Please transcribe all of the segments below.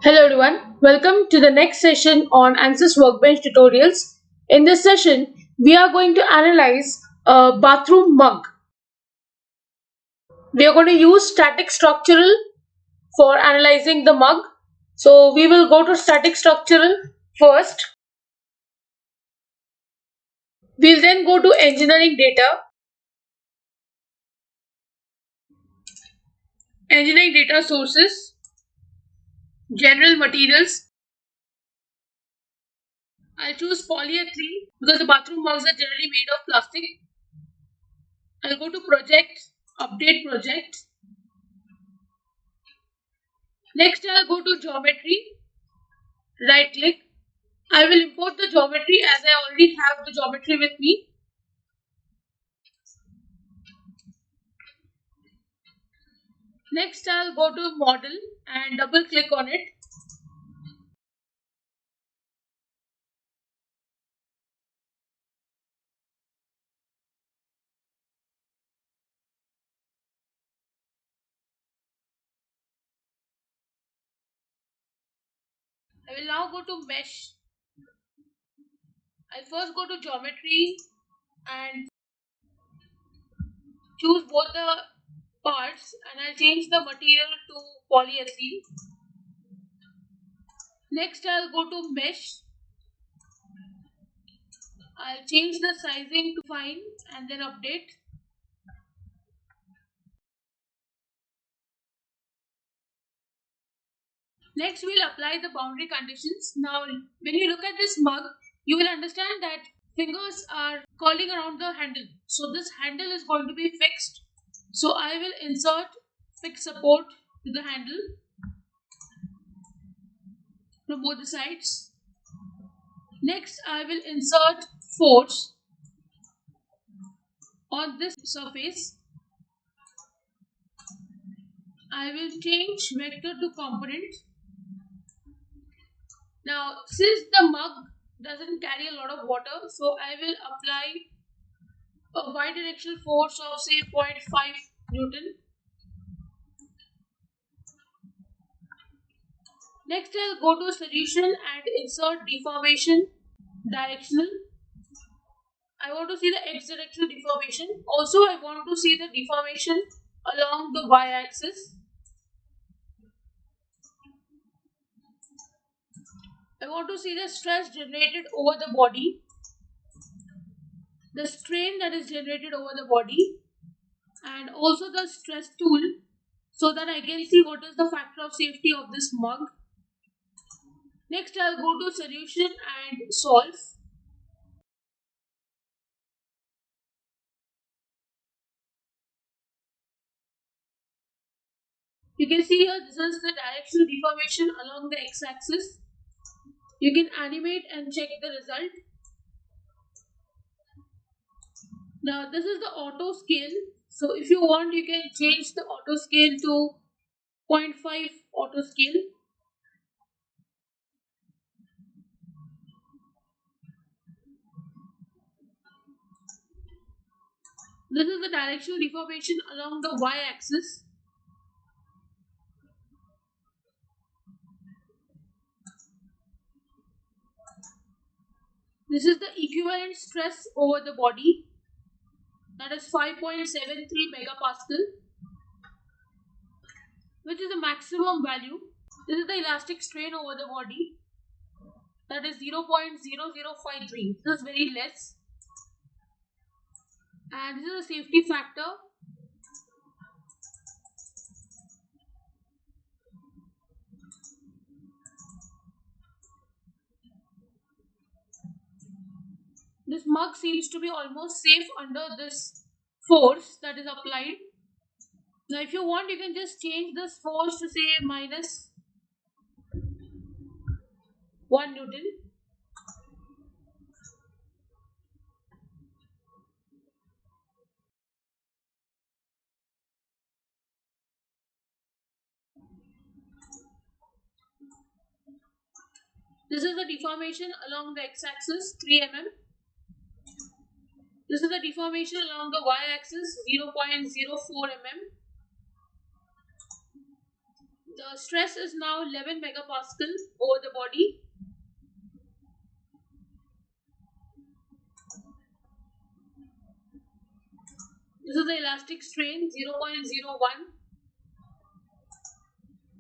Hello everyone, welcome to the next session on ANSYS Workbench tutorials. In this session, we are going to analyze a bathroom mug. We are going to use static structural for analyzing the mug. So we will go to static structural first. We'll then go to engineering data sources, general materials. I'll choose polyethylene because the bathroom mugs are generally made of plastic. I'll go to project, update project. Next, I'll go to geometry, right click. I will import the geometry as I already have the geometry with me. Next, I'll go to model and double click on it. I will now go to mesh. I'll first go to geometry and choose both the parts, and I'll change the material to polyethylene. Next, I'll go to mesh. I'll change the sizing to fine and then update. Next, we'll apply the boundary conditions. Now, when you look at this mug, you will understand that fingers are curling around the handle. So this handle is going to be fixed. So I will insert fixed support to the handle from both the sides. Next, I will insert force on this surface. I will change vector to component. Now, since the mug doesn't carry a lot of water, so I will apply a bidirectional force of say 0.5 Newton. Next, I'll go to solution and insert deformation directional. I want to see the x directional deformation. Also, I want to see the deformation along the y axis. I want to see the stress generated over the body, the strain that is generated over the body, and also the stress tool so that I can see what is the factor of safety of this mug. Next, I'll go to solution and solve. You can see here this is the directional deformation along the x-axis. You can animate and check the result. Now this is the auto scale. So if you want, you can change the auto scale to 0.5 auto scale. This is the directional deformation along the y-axis. This is the equivalent stress over the body, that is 5.73 megapascal, which is the maximum value. This is the elastic strain over the body, that is 0.0053. This is very less. And this is a safety factor. This mug seems to be almost safe under this force that is applied. Now if you want, you can just change this force to say minus 1 Newton. This is the deformation along the x-axis, 3 mm. This is the deformation along the y-axis, 0.04 mm. The stress is now 11 megapascal over the body. This is the elastic strain 0.01,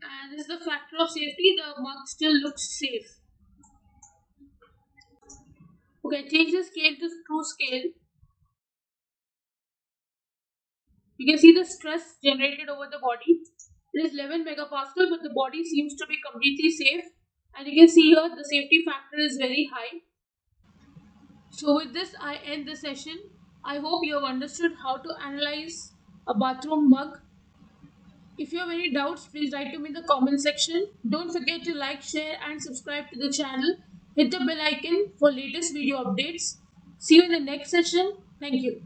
and this is the factor of safety. The mug still looks safe. Okay, change the scale to true scale. You can see the stress generated over the body. It is 11 megapascal, but the body seems to be completely safe. And you can see here the safety factor is very high. So with this, I end the session. I hope you have understood how to analyze a bathroom mug. If you have any doubts, please write to me in the comment section. Don't forget to like, share and subscribe to the channel. Hit the bell icon for latest video updates. See you in the next session. Thank you.